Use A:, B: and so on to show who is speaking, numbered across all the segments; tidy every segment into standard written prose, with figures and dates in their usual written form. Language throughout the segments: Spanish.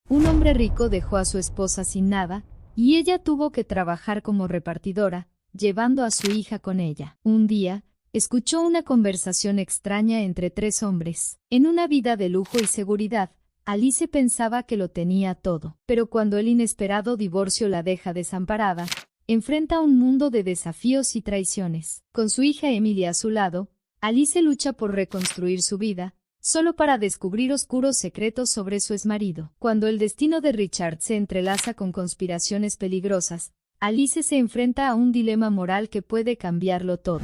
A: Un hombre rico dejó a su esposa sin nada, y ella tuvo que trabajar como repartidora, llevando a su hija con ella. Un día, escuchó una conversación extraña entre tres hombres. En una vida de lujo y seguridad, Alice pensaba que lo tenía todo, pero cuando el inesperado divorcio la deja desamparada, enfrenta un mundo de desafíos y traiciones. Con su hija Emily a su lado, Alice lucha por reconstruir su vida, solo para descubrir oscuros secretos sobre su exmarido. Cuando el destino de Richard se entrelaza con conspiraciones peligrosas, Alice se enfrenta a un dilema moral que puede cambiarlo todo.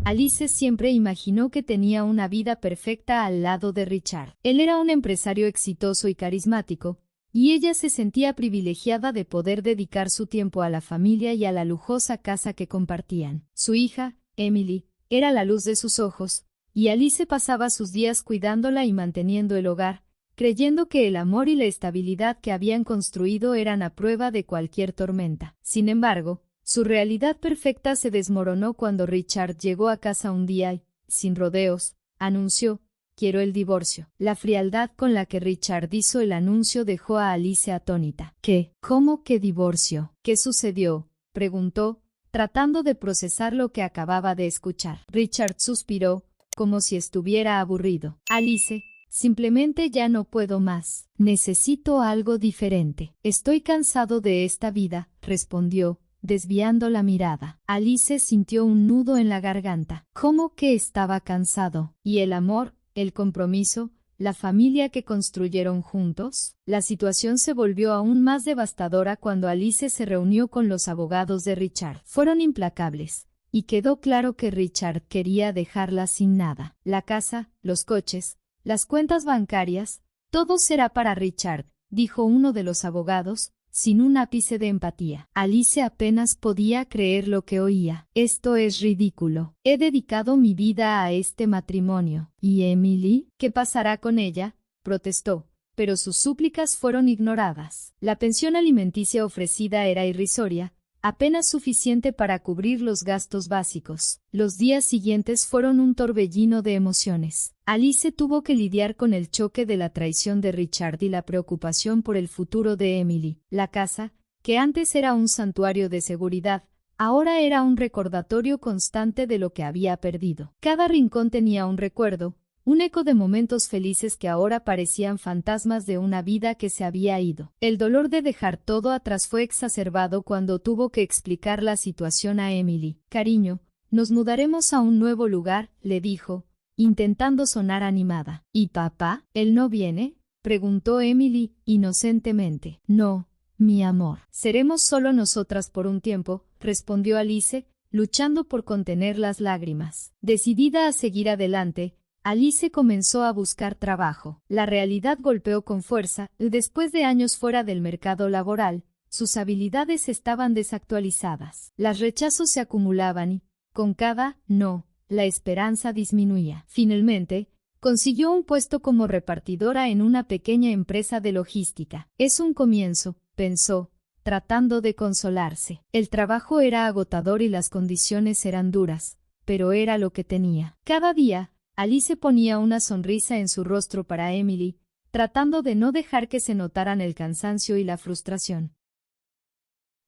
A: Alice siempre imaginó que tenía una vida perfecta al lado de Richard. Él era un empresario exitoso y carismático, y ella se sentía privilegiada de poder dedicar su tiempo a la familia y a la lujosa casa que compartían. Su hija, Emily, era la luz de sus ojos, y Alice pasaba sus días cuidándola y manteniendo el hogar, creyendo que el amor y la estabilidad que habían construido eran a prueba de cualquier tormenta. Sin embargo, su realidad perfecta se desmoronó cuando Richard llegó a casa un día y, sin rodeos, anunció: «Quiero el divorcio». La frialdad con la que Richard hizo el anuncio dejó a Alice atónita. «¿Qué? ¿Cómo que divorcio? ¿Qué sucedió?», preguntó, tratando de procesar lo que acababa de escuchar. Richard suspiró, como si estuviera aburrido. «Alice, simplemente ya no puedo más. Necesito algo diferente. Estoy cansado de esta vida», respondió, desviando la mirada. Alice sintió un nudo en la garganta. ¿Cómo que estaba cansado? ¿Y el amor, el compromiso, la familia que construyeron juntos? La situación se volvió aún más devastadora cuando Alice se reunió con los abogados de Richard. Fueron implacables, y quedó claro que Richard quería dejarla sin nada. La casa, los coches, las cuentas bancarias, todo será para Richard, dijo uno de los abogados, sin un ápice de empatía. Alice apenas podía creer lo que oía. «Esto es ridículo. He dedicado mi vida a este matrimonio. ¿Y Emily? ¿Qué pasará con ella?», protestó, pero sus súplicas fueron ignoradas. La pensión alimenticia ofrecida era irrisoria, apenas suficiente para cubrir los gastos básicos. Los días siguientes fueron un torbellino de emociones. Alice tuvo que lidiar con el choque de la traición de Richard y la preocupación por el futuro de Emily. La casa, que antes era un santuario de seguridad, ahora era un recordatorio constante de lo que había perdido. Cada rincón tenía un recuerdo, un eco de momentos felices que ahora parecían fantasmas de una vida que se había ido. El dolor de dejar todo atrás fue exacerbado cuando tuvo que explicar la situación a Emily. «Cariño, nos mudaremos a un nuevo lugar», le dijo, intentando sonar animada. «¿Y papá? ¿Él no viene?», preguntó Emily, inocentemente. «No, mi amor. Seremos solo nosotras por un tiempo», respondió Alice, luchando por contener las lágrimas. Decidida a seguir adelante, Alice comenzó a buscar trabajo. La realidad golpeó con fuerza, y después de años fuera del mercado laboral, sus habilidades estaban desactualizadas. Los rechazos se acumulaban y, con cada «no», la esperanza disminuía. Finalmente, consiguió un puesto como repartidora en una pequeña empresa de logística. «Es un comienzo», pensó, tratando de consolarse. El trabajo era agotador y las condiciones eran duras, pero era lo que tenía. Cada día, Alice ponía una sonrisa en su rostro para Emily, tratando de no dejar que se notaran el cansancio y la frustración.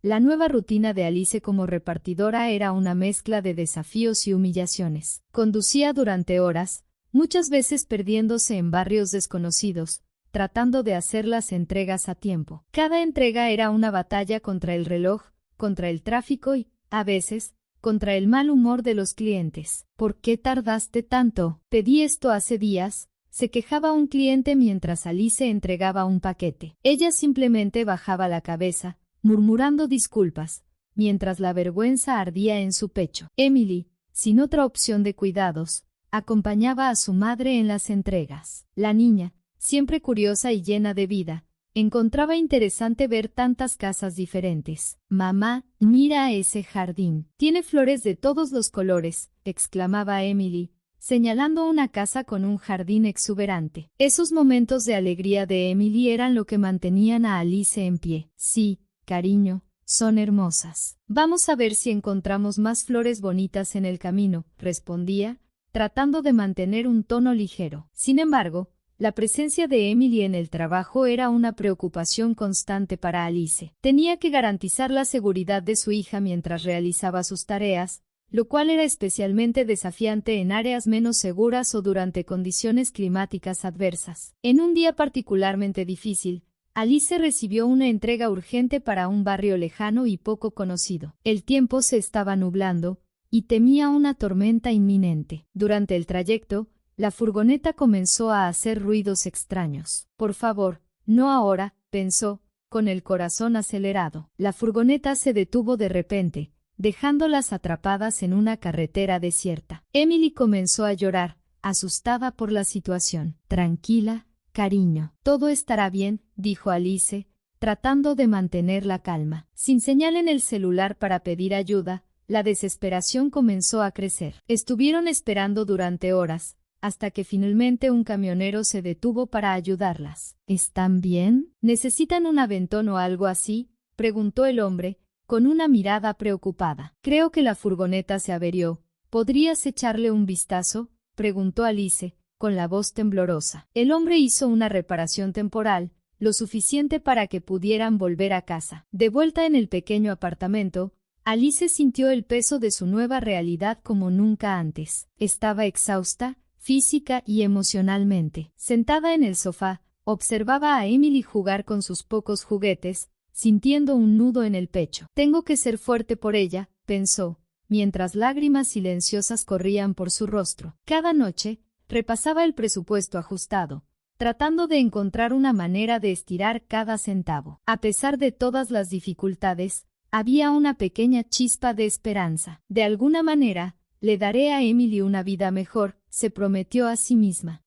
A: La nueva rutina de Alice como repartidora era una mezcla de desafíos y humillaciones. Conducía durante horas, muchas veces perdiéndose en barrios desconocidos, tratando de hacer las entregas a tiempo. Cada entrega era una batalla contra el reloj, contra el tráfico y, a veces, contra el mal humor de los clientes. «¿Por qué tardaste tanto? Pedí esto hace días», se quejaba un cliente mientras Alice entregaba un paquete. Ella simplemente bajaba la cabeza, murmurando disculpas, mientras la vergüenza ardía en su pecho. Emily, sin otra opción de cuidados, acompañaba a su madre en las entregas. La niña, siempre curiosa y llena de vida, encontraba interesante ver tantas casas diferentes. «Mamá, mira ese jardín. Tiene flores de todos los colores», exclamaba Emily, señalando una casa con un jardín exuberante. Esos momentos de alegría de Emily eran lo que mantenían a Alice en pie. «Sí, cariño, son hermosas. Vamos a ver si encontramos más flores bonitas en el camino», respondía, tratando de mantener un tono ligero. Sin embargo, La presencia de Emily en el trabajo era una preocupación constante para Alice. Tenía que garantizar la seguridad de su hija mientras realizaba sus tareas, lo cual era especialmente desafiante en áreas menos seguras o durante condiciones climáticas adversas. En un día particularmente difícil, Alice recibió una entrega urgente para un barrio lejano y poco conocido. El tiempo se estaba nublando, y temía una tormenta inminente. Durante el trayecto, la furgoneta comenzó a hacer ruidos extraños. Por favor, no ahora, pensó, con el corazón acelerado. La furgoneta se detuvo de repente, dejándolas atrapadas en una carretera desierta. Emily comenzó a llorar, asustada por la situación. Tranquila, cariño. Todo estará bien, dijo Alice, tratando de mantener la calma. Sin señal en el celular para pedir ayuda, la desesperación comenzó a crecer. Estuvieron esperando durante horas, hasta que finalmente un camionero se detuvo para ayudarlas. ¿Están bien? ¿Necesitan un aventón o algo así?, preguntó el hombre, con una mirada preocupada. Creo que la furgoneta se averió. ¿Podrías echarle un vistazo?, preguntó Alice, con la voz temblorosa. El hombre hizo una reparación temporal, lo suficiente para que pudieran volver a casa. De vuelta en el pequeño apartamento, Alice sintió el peso de su nueva realidad como nunca antes. Estaba exhausta, física y emocionalmente. Sentada en el sofá, observaba a Emily jugar con sus pocos juguetes, sintiendo un nudo en el pecho. Tengo que ser fuerte por ella, pensó, mientras lágrimas silenciosas corrían por su rostro. Cada noche, repasaba el presupuesto ajustado, tratando de encontrar una manera de estirar cada centavo. A pesar de todas las dificultades, había una pequeña chispa de esperanza. De alguna manera, le daré a Emily una vida mejor, se prometió a sí misma.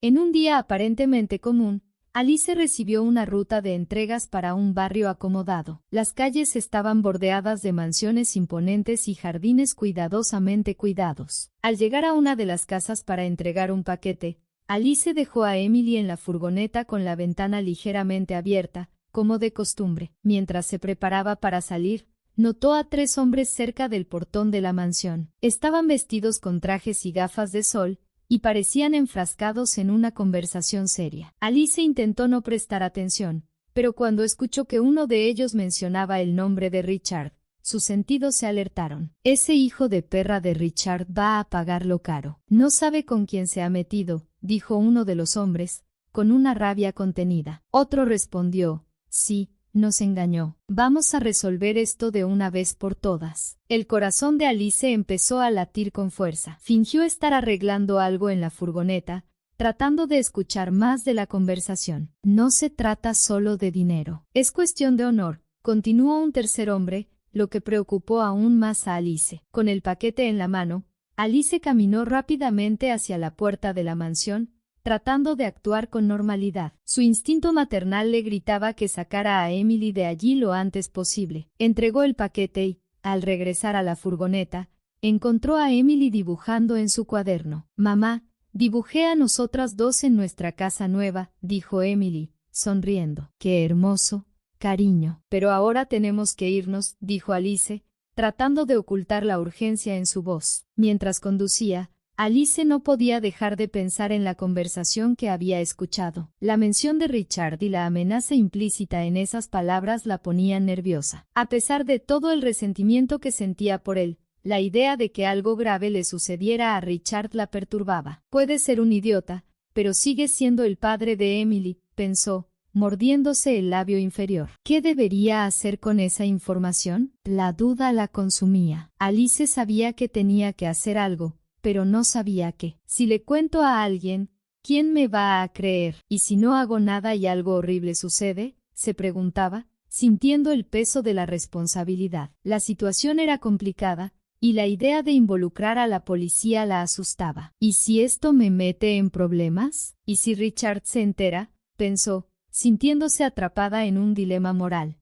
A: En un día aparentemente común, Alice recibió una ruta de entregas para un barrio acomodado. Las calles estaban bordeadas de mansiones imponentes y jardines cuidadosamente cuidados. Al llegar a una de las casas para entregar un paquete, Alice dejó a Emily en la furgoneta con la ventana ligeramente abierta, como de costumbre. Mientras se preparaba para salir, notó a 3 hombres cerca del portón de la mansión. Estaban vestidos con trajes y gafas de sol, y parecían enfrascados en una conversación seria. Alice intentó no prestar atención, pero cuando escuchó que uno de ellos mencionaba el nombre de Richard, sus sentidos se alertaron. Ese hijo de perra de Richard va a pagarlo caro. No sabe con quién se ha metido, dijo uno de los hombres, con una rabia contenida. Otro respondió, sí, nos engañó. Vamos a resolver esto de una vez por todas. El corazón de Alice empezó a latir con fuerza. Fingió estar arreglando algo en la furgoneta, tratando de escuchar más de la conversación. No se trata solo de dinero. Es cuestión de honor, continuó un tercer hombre, lo que preocupó aún más a Alice. Con el paquete en la mano, Alice caminó rápidamente hacia la puerta de la mansión, tratando de actuar con normalidad. Su instinto maternal le gritaba que sacara a Emily de allí lo antes posible. Entregó el paquete y, al regresar a la furgoneta, encontró a Emily dibujando en su cuaderno. Mamá, dibujé a nosotras dos en nuestra casa nueva, dijo Emily, sonriendo. Qué hermoso, cariño. Pero ahora tenemos que irnos, dijo Alice, tratando de ocultar la urgencia en su voz. Mientras conducía, Alice no podía dejar de pensar en la conversación que había escuchado. La mención de Richard y la amenaza implícita en esas palabras la ponían nerviosa. A pesar de todo el resentimiento que sentía por él, la idea de que algo grave le sucediera a Richard la perturbaba. Puede ser un idiota, pero sigue siendo el padre de Emily, pensó, mordiéndose el labio inferior. ¿Qué debería hacer con esa información? La duda la consumía. Alice sabía que tenía que hacer algo, pero no sabía qué. Si le cuento a alguien, ¿quién me va a creer? ¿Y si no hago nada y algo horrible sucede?, se preguntaba, sintiendo el peso de la responsabilidad. La situación era complicada, y la idea de involucrar a la policía la asustaba. ¿Y si esto me mete en problemas? ¿Y si Richard se entera?, pensó, sintiéndose atrapada en un dilema moral.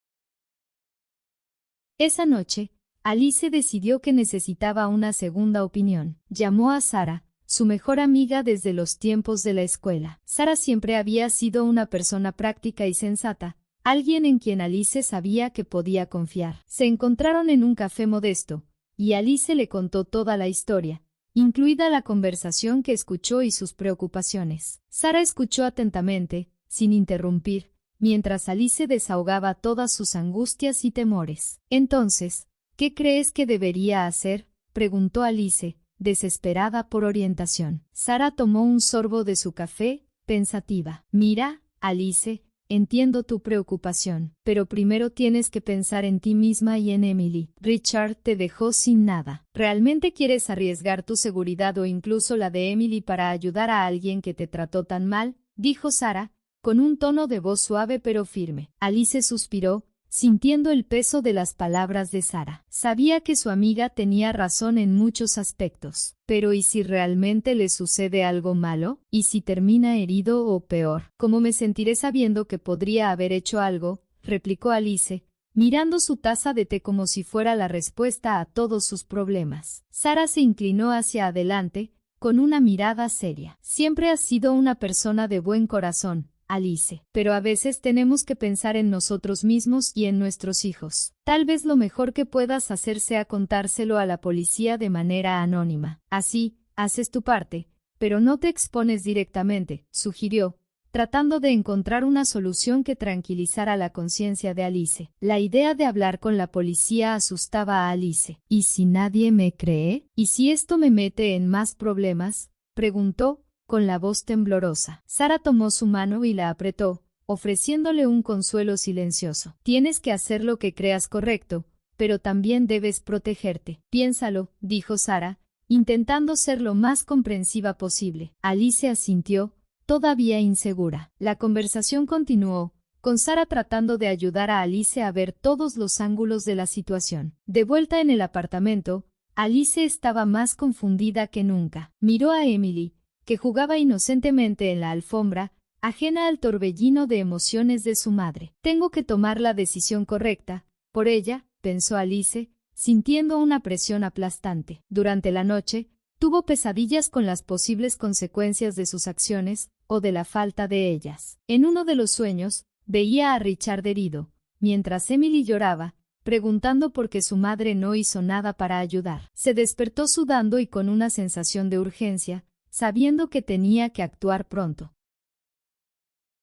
A: Esa noche, Alice decidió que necesitaba una segunda opinión. Llamó a Sarah, su mejor amiga desde los tiempos de la escuela. Sarah siempre había sido una persona práctica y sensata, alguien en quien Alice sabía que podía confiar. Se encontraron en un café modesto, y Alice le contó toda la historia, incluida la conversación que escuchó y sus preocupaciones. Sara escuchó atentamente, sin interrumpir, mientras Alice desahogaba todas sus angustias y temores. Entonces, ¿qué crees que debería hacer?, preguntó Alice, desesperada por orientación. Sara tomó un sorbo de su café, pensativa. Mira, Alice, entiendo tu preocupación, pero primero tienes que pensar en ti misma y en Emily. Richard te dejó sin nada. ¿Realmente quieres arriesgar tu seguridad o incluso la de Emily para ayudar a alguien que te trató tan mal?, dijo Sara, con un tono de voz suave pero firme. Alice suspiró, sintiendo el peso de las palabras de Sara. Sabía que su amiga tenía razón en muchos aspectos. Pero ¿y si realmente le sucede algo malo? ¿Y si termina herido o peor? ¿Cómo me sentiré sabiendo que podría haber hecho algo?, replicó Alice, mirando su taza de té como si fuera la respuesta a todos sus problemas. Sara se inclinó hacia adelante, con una mirada seria. Siempre has sido una persona de buen corazón, Alice, pero a veces tenemos que pensar en nosotros mismos y en nuestros hijos. Tal vez lo mejor que puedas hacer sea contárselo a la policía de manera anónima. Así, haces tu parte, pero no te expones directamente, sugirió, tratando de encontrar una solución que tranquilizara la conciencia de Alice. La idea de hablar con la policía asustaba a Alice. ¿Y si nadie me cree? ¿Y si esto me mete en más problemas?, preguntó, con la voz temblorosa. Sara tomó su mano y la apretó, ofreciéndole un consuelo silencioso. Tienes que hacer lo que creas correcto, pero también debes protegerte. Piénsalo, dijo Sara, intentando ser lo más comprensiva posible. Alice asintió, todavía insegura. La conversación continuó, con Sara tratando de ayudar a Alice a ver todos los ángulos de la situación. De vuelta en el apartamento, Alice estaba más confundida que nunca. Miró a Emily, que jugaba inocentemente en la alfombra, ajena al torbellino de emociones de su madre. Tengo que tomar la decisión correcta, por ella, pensó Alice, sintiendo una presión aplastante. Durante la noche, tuvo pesadillas con las posibles consecuencias de sus acciones, o de la falta de ellas. En uno de los sueños, veía a Richard herido, mientras Emily lloraba, preguntando por qué su madre no hizo nada para ayudar. Se despertó sudando y con una sensación de urgencia, sabiendo que tenía que actuar pronto.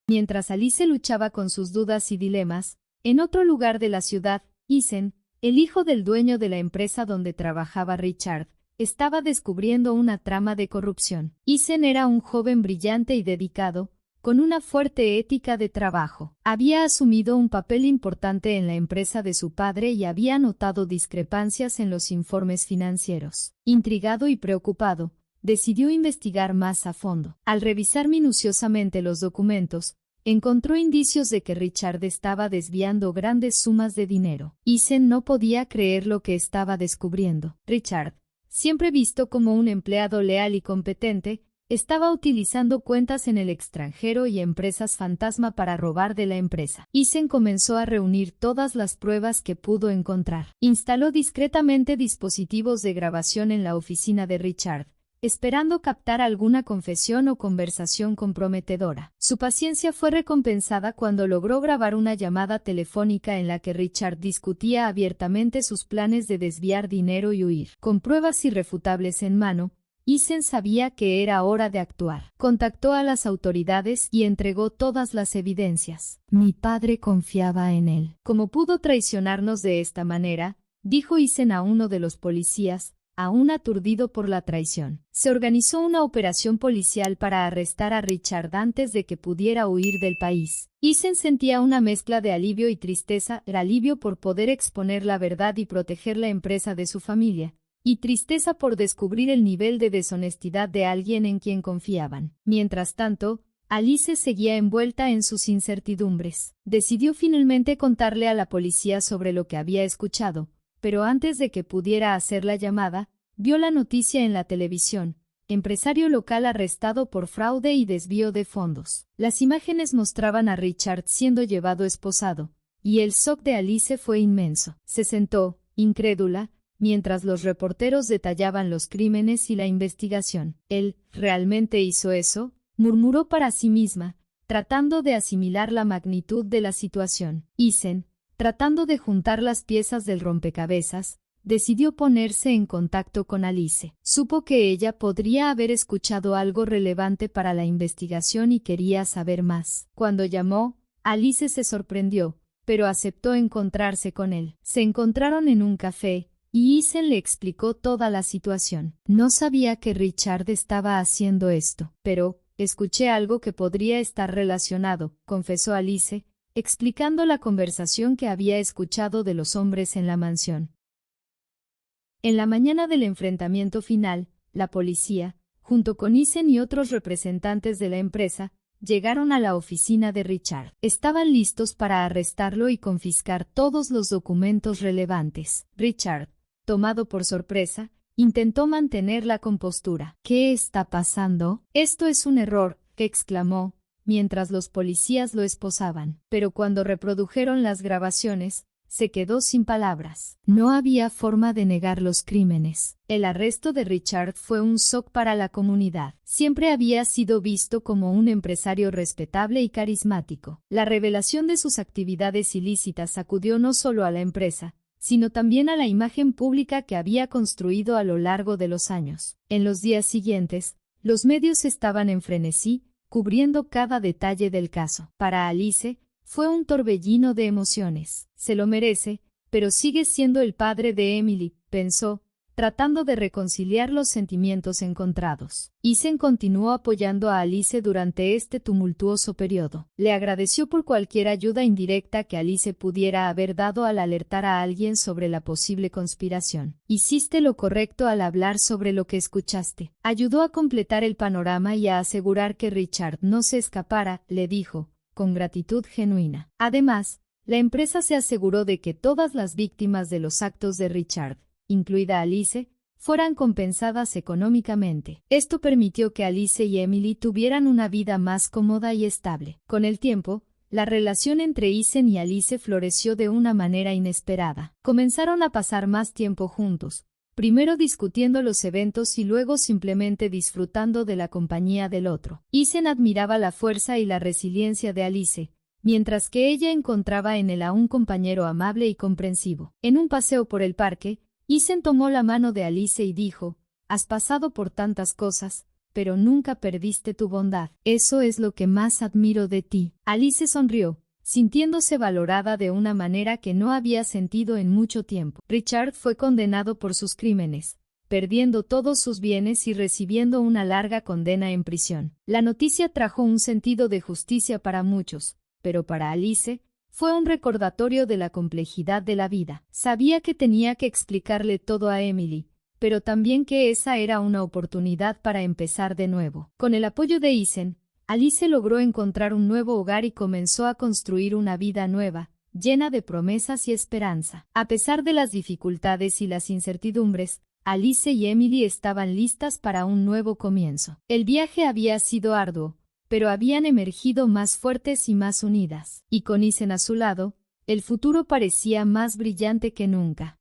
A: Mientras Alice luchaba con sus dudas y dilemas, en otro lugar de la ciudad, Eason, el hijo del dueño de la empresa donde trabajaba Richard, estaba descubriendo una trama de corrupción. Eason era un joven brillante y dedicado, con una fuerte ética de trabajo. Había asumido un papel importante en la empresa de su padre y había notado discrepancias en los informes financieros. Intrigado y preocupado, decidió investigar más a fondo. Al revisar minuciosamente los documentos, encontró indicios de que Richard estaba desviando grandes sumas de dinero. Eason no podía creer lo que estaba descubriendo. Richard, siempre visto como un empleado leal y competente, estaba utilizando cuentas en el extranjero y empresas fantasma para robar de la empresa. Eason comenzó a reunir todas las pruebas que pudo encontrar. Instaló discretamente dispositivos de grabación en la oficina de Richard, esperando captar alguna confesión o conversación comprometedora. Su paciencia fue recompensada cuando logró grabar una llamada telefónica en la que Richard discutía abiertamente sus planes de desviar dinero y huir. Con pruebas irrefutables en mano, Eason sabía que era hora de actuar. Contactó a las autoridades y entregó todas las evidencias. Mi padre confiaba en él. ¿Cómo pudo traicionarnos de esta manera?, dijo Eason a uno de los policías, aún aturdido por la traición. Se organizó una operación policial para arrestar a Richard antes de que pudiera huir del país. Eason sentía una mezcla de alivio y tristeza, el alivio por poder exponer la verdad y proteger la empresa de su familia, y tristeza por descubrir el nivel de deshonestidad de alguien en quien confiaban. Mientras tanto, Alice seguía envuelta en sus incertidumbres. Decidió finalmente contarle a la policía sobre lo que había escuchado, pero antes de que pudiera hacer la llamada, vio la noticia en la televisión: empresario local arrestado por fraude y desvío de fondos. Las imágenes mostraban a Richard siendo llevado esposado, y el shock de Alice fue inmenso. Se sentó, incrédula, mientras los reporteros detallaban los crímenes y la investigación. ¿Él realmente hizo eso?, murmuró para sí misma, tratando de asimilar la magnitud de la situación. Eason, tratando de juntar las piezas del rompecabezas, decidió ponerse en contacto con Alice. Supo que ella podría haber escuchado algo relevante para la investigación y quería saber más. Cuando llamó, Alice se sorprendió, pero aceptó encontrarse con él. Se encontraron en un café, y Eason le explicó toda la situación. No sabía que Richard estaba haciendo esto, pero escuché algo que podría estar relacionado, confesó Alice, explicando la conversación que había escuchado de los hombres en la mansión. En la mañana del enfrentamiento final, la policía, junto con Eason y otros representantes de la empresa, llegaron a la oficina de Richard. Estaban listos para arrestarlo y confiscar todos los documentos relevantes. Richard, tomado por sorpresa, intentó mantener la compostura. ¿Qué está pasando? Esto es un error, exclamó, mientras los policías lo esposaban. Pero cuando reprodujeron las grabaciones, se quedó sin palabras. No había forma de negar los crímenes. El arresto de Richard fue un shock para la comunidad. Siempre había sido visto como un empresario respetable y carismático. La revelación de sus actividades ilícitas sacudió no solo a la empresa, sino también a la imagen pública que había construido a lo largo de los años. En los días siguientes, los medios estaban en frenesí, cubriendo cada detalle del caso. Para Alice, fue un torbellino de emociones. Se lo merece, pero sigue siendo el padre de Emily, pensó, tratando de reconciliar los sentimientos encontrados. Eason continuó apoyando a Alice durante este tumultuoso periodo. Le agradeció por cualquier ayuda indirecta que Alice pudiera haber dado al alertar a alguien sobre la posible conspiración. Hiciste lo correcto al hablar sobre lo que escuchaste. Ayudó a completar el panorama y a asegurar que Richard no se escapara, le dijo, con gratitud genuina. Además, la empresa se aseguró de que todas las víctimas de los actos de Richard, incluida Alice, fueran compensadas económicamente. Esto permitió que Alice y Emily tuvieran una vida más cómoda y estable. Con el tiempo, la relación entre Eason y Alice floreció de una manera inesperada. Comenzaron a pasar más tiempo juntos, primero discutiendo los eventos y luego simplemente disfrutando de la compañía del otro. Eason admiraba la fuerza y la resiliencia de Alice, mientras que ella encontraba en él a un compañero amable y comprensivo. En un paseo por el parque, Eason tomó la mano de Alice y dijo, «Has pasado por tantas cosas, pero nunca perdiste tu bondad. Eso es lo que más admiro de ti». Alice sonrió, sintiéndose valorada de una manera que no había sentido en mucho tiempo. Richard fue condenado por sus crímenes, perdiendo todos sus bienes y recibiendo una larga condena en prisión. La noticia trajo un sentido de justicia para muchos, pero para Alice, fue un recordatorio de la complejidad de la vida. Sabía que tenía que explicarle todo a Emily, pero también que esa era una oportunidad para empezar de nuevo. Con el apoyo de Eason, Alice logró encontrar un nuevo hogar y comenzó a construir una vida nueva, llena de promesas y esperanza. A pesar de las dificultades y las incertidumbres, Alice y Emily estaban listas para un nuevo comienzo. El viaje había sido arduo, pero habían emergido más fuertes y más unidas. Y con Eason a su lado, el futuro parecía más brillante que nunca.